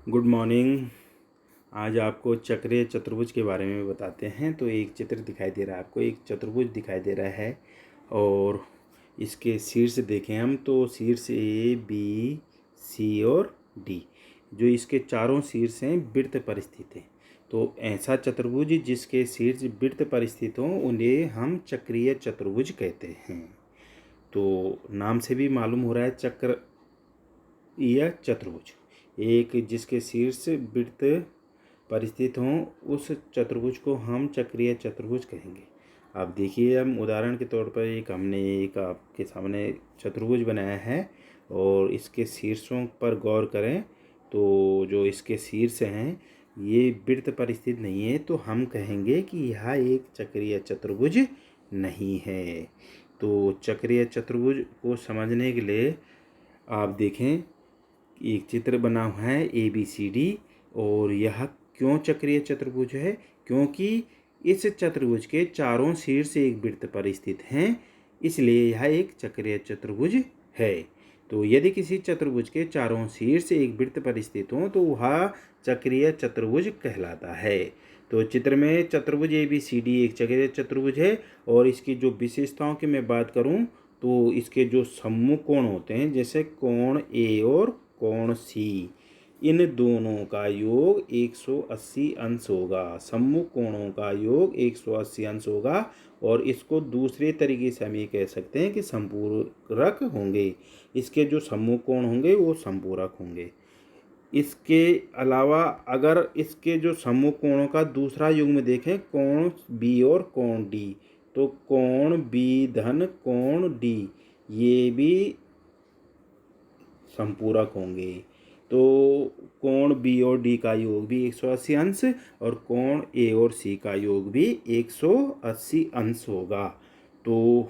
Good morning. आज आपको चक्रीय चतुर्भुज के बारे में बताते हैं। तो एक चित्र दिखाई दे रहा है, आपको एक चतुर्भुज दिखाई दे रहा है और इसके शीर्ष देखें हम तो शीर्ष ए बी सी और डी, जो इसके चारों शीर्ष हैं वृत्त पर स्थित हैं। तो ऐसा चतुर्भुज जिसके शीर्ष वृत्त पर स्थित हों उन्हें हम चक्रीय चतुर्भुज कहते हैं। तो नाम से भी मालूम हो रहा है चक्रीय चतुर्भुज, एक जिसके शीर्ष वृत्त पर स्थित हों उस चतुर्भुज को हम चक्रीय चतुर्भुज कहेंगे। आप देखिए, हम उदाहरण के तौर पर हमने एक आपके सामने चतुर्भुज बनाया है और इसके शीर्षों पर गौर करें तो जो इसके शीर्ष हैं ये वृत्त पर स्थित नहीं है, तो हम कहेंगे कि यह एक चक्रीय चतुर्भुज नहीं है। तो चक्रीय चतुर्भुज को समझने के लिए आप देखें, एक चित्र बना हुआ है ABCD और यह क्यों चक्रीय चतुर्भुज है? क्योंकि इस चतुर्भुज के चारों शीर्ष एक वृत्त पर स्थित हैं, इसलिए यह एक चक्रीय चतुर्भुज है। तो यदि किसी चतुर्भुज के चारों शीर्ष एक वृत्त पर स्थित हों तो वह चक्रीय चतुर्भुज कहलाता है। तो चित्र में चतुर्भुज ABCD एक चक्रीय चतुर्भुज है और इसकी जो विशेषताओं की मैं बात करूं तो इसके जो सम्मुख कोण होते हैं, जैसे कोण A और कोण C, इन दोनों का योग 180 अंश होगा। सम्मुख कोणों का योग 180 अंश होगा और इसको दूसरे तरीके से हम ये कह सकते हैं कि संपूरक होंगे। इसके जो सम्मुख कोण होंगे वो संपूरक होंगे। इसके अलावा अगर इसके जो सम्मुख कोणों का दूसरा युग्म देखें, कोण B और कोण D, तो कोण B धन कोण D ये भी संपूरक होंगे। तो कोण B और D का योग भी 180 अंश और कोण A और C का योग भी 180 अंश होगा। तो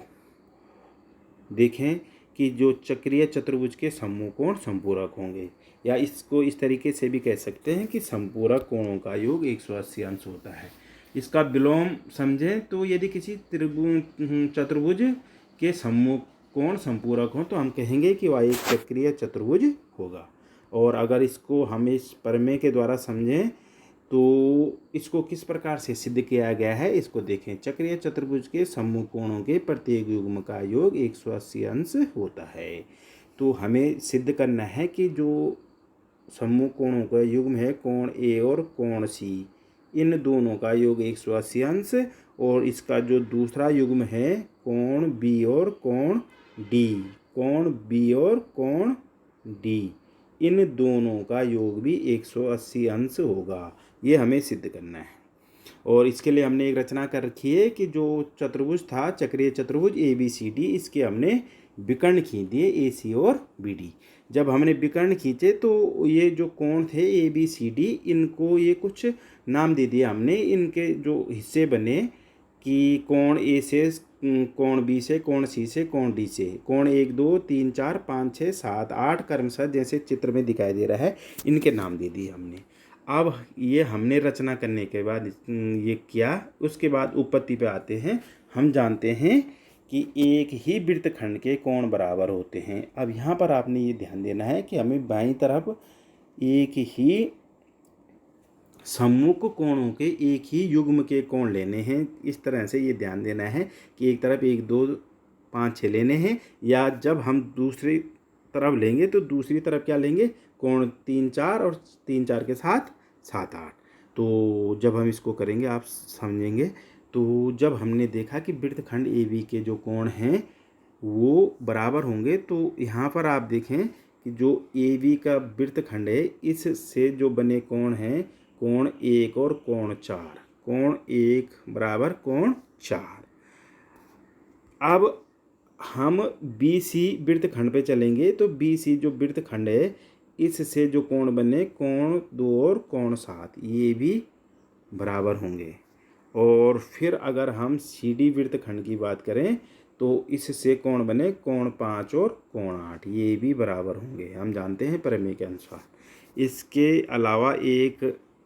देखें कि जो चक्रीय चतुर्भुज के सम्मुख कोण संपूरक होंगे, या इसको इस तरीके से भी कह सकते हैं कि संपूरक कोणों का योग 180 अंश होता है। इसका विलोम समझें तो यदि किसी चतुर्भुज के सम्मुख कोण संपूरक हो तो हम कहेंगे कि वह एक चक्रीय चतुर्भुज होगा। और अगर इसको हम इस प्रमेय के द्वारा समझें तो इसको किस प्रकार से सिद्ध किया गया है इसको देखें। चक्रीय चतुर्भुज के सम्मुख कोणों के प्रत्येक युग्म का योग 180 अंश होता है। तो हमें सिद्ध करना है कि जो सम्मुख कोणों का युग्म है कोण A और कोण C, इन दोनों का योग 180 अंश और इसका जो दूसरा युग्म है कोण B और कोण D, कोण B और कोण D, इन दोनों का योग भी 180 अंश होगा। ये हमें सिद्ध करना है। और इसके लिए हमने एक रचना कर रखी है कि जो चतुर्भुज था चक्रीय चतुर्भुज ABCD, इसके हमने विकर्ण खींच दिए AC और BD। जब हमने विकर्ण खींचे तो ये जो कोण थे ABCD, इनको ये कुछ नाम दे दिया हमने। इनके जो हिस्से बने कि कोण A से कोण B से कोण C से कोण D से, कोण 1 2 3 4 5 6 7 8 क्रमशः जैसे चित्र में दिखाई दे रहा है, इनके नाम दे दिए हमने। अब ये हमने रचना करने के बाद ये किया, उसके बाद उत्पत्ति पे आते हैं। हम जानते हैं कि एक ही वृत्तखंड के कोण बराबर होते हैं। अब यहाँ पर आपने ये ध्यान देना है कि हमें बाईं तरफ एक ही सम्मुख कोणों के एक ही युग्म के कोण लेने हैं। इस तरह से ये ध्यान देना है कि एक तरफ 1 2 5 6 लेने हैं, या जब हम दूसरी तरफ लेंगे तो दूसरी तरफ क्या लेंगे, कोण 3 4 और 3 4 के साथ 7 8। तो जब हम इसको करेंगे आप समझेंगे। तो जब हमने देखा कि वृत्तखंड AB के जो कोण हैं वो बराबर होंगे, तो यहाँ पर आप देखें कि जो AB का वृत्तखंड है इससे जो बने कोण हैं कोण 1 और कोण 4, कोण 1 बराबर कोण 4। अब हम BC वृत्तखंड पे चलेंगे तो BC जो वृत्तखंड है इससे जो कोण बने कोण 2 और कोण 7 ये भी बराबर होंगे। और फिर अगर हम CD वृत्तखंड की बात करें तो इससे कोण बने कोण 5 और कोण 8 ये भी बराबर होंगे, हम जानते हैं प्रमेय के अनुसार। इसके अलावा एक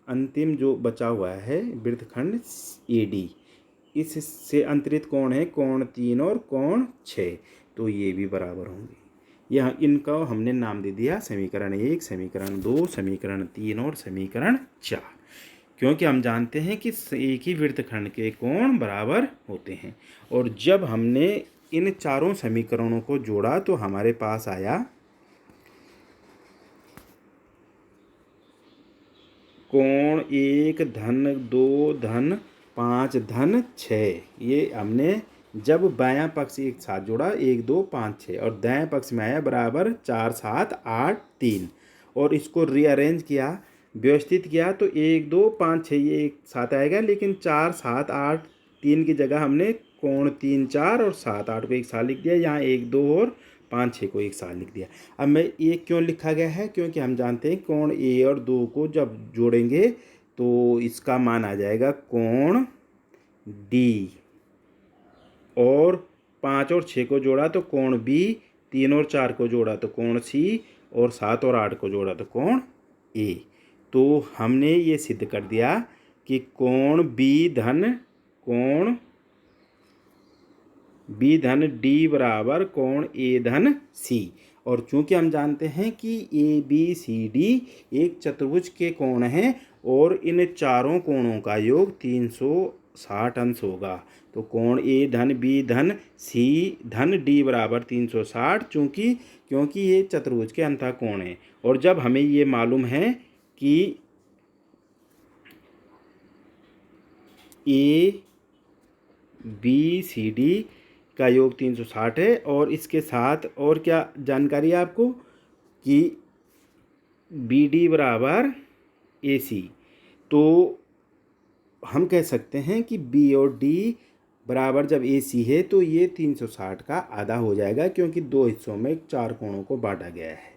अंतिम जो बचा हुआ है वृत्तखंड AD, इससे अंतरित कोण है कोण 3 और कोण 6, तो ये भी बराबर होंगे। यह इनका हमने नाम दे दिया समीकरण 1, समीकरण 2, समीकरण 3 और समीकरण 4, क्योंकि हम जानते हैं कि एक ही वृत्तखंड के कोण बराबर होते हैं। और जब हमने इन चारों समीकरणों को जोड़ा तो हमारे पास आया कोण 1 धन 2 धन 5 धन 6। ये हमने जब बायां पक्ष एक साथ जोड़ा 1 2 5 6 और दायां पक्ष में आया बराबर 4 7 8 3 और इसको रीअरेंज किया, व्यवस्थित किया तो 1 2 5 6 ये एक साथ आएगा, लेकिन 4 7 8 3 की जगह हमने कोण 3 4 और 7 8 को एक साथ लिख दिया। यहाँ 1 2 और 5 6 को एक साथ लिख दिया। अब मैं ये क्यों लिखा गया है, क्योंकि हम जानते हैं कोण ए और 2 को जब जोड़ेंगे तो इसका मान आ जाएगा कोण डी, और 5 और 6 को जोड़ा तो कोण बी, 3 और 4 को जोड़ा तो कोण सी, और 7 और 8 को जोड़ा तो कोण ए। तो हमने ये सिद्ध कर दिया कि कोण बी धन डी बराबर कोण ए धन सी। और चूंकि हम जानते हैं कि ए बी सी डी एक चतुर्भुज के कोण हैं और इन चारों कोणों का योग 360 अंश होगा, तो कोण ए धन बी धन सी धन डी बराबर 360, क्योंकि ये चतुर्भुज के अंतः कोण हैं। और जब हमें ये मालूम है कि ए बी सी डी का योग 360 है, और इसके साथ और क्या जानकारी है आपको कि बी डी बराबर ए सी, तो हम कह सकते हैं कि बी और डी बराबर जब ए सी है तो ये 360 का आधा हो जाएगा, क्योंकि दो हिस्सों में चार कोणों को बांटा गया है।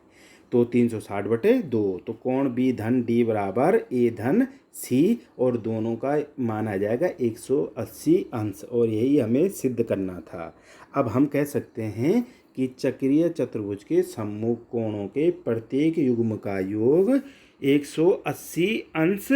तो 360/2, तो कोण बी धन डी बराबर ए धन सी, और दोनों का मान आ जाएगा 180 अंश, और यही हमें सिद्ध करना था। अब हम कह सकते हैं कि चक्रीय चतुर्भुज के सम्मुख कोणों के प्रत्येक युग्म का योग 180 अंश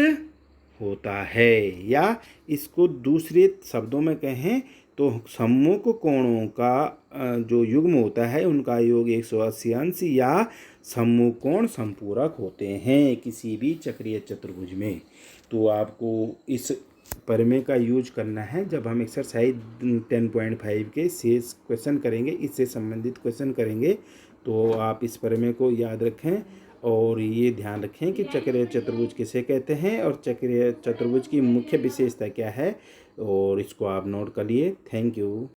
होता है, या इसको दूसरे शब्दों में कहें तो सम्मुख कोणों का जो युग्म होता है उनका योग 180 अंश या सम्मुख कोण संपूरक होते हैं किसी भी चक्रीय चतुर्भुज में। तो आपको इस प्रमेय का यूज करना है जब हम एक्सरसाइज 10.5 के शेष क्वेश्चन करेंगे, इससे संबंधित क्वेश्चन करेंगे, तो आप इस प्रमेय को याद रखें और ये ध्यान रखें कि चक्रीय चतुर्भुज किसे कहते हैं और चक्रीय चतुर्भुज की मुख्य विशेषता क्या है, और इसको आप नोट कर लिए। Thank you.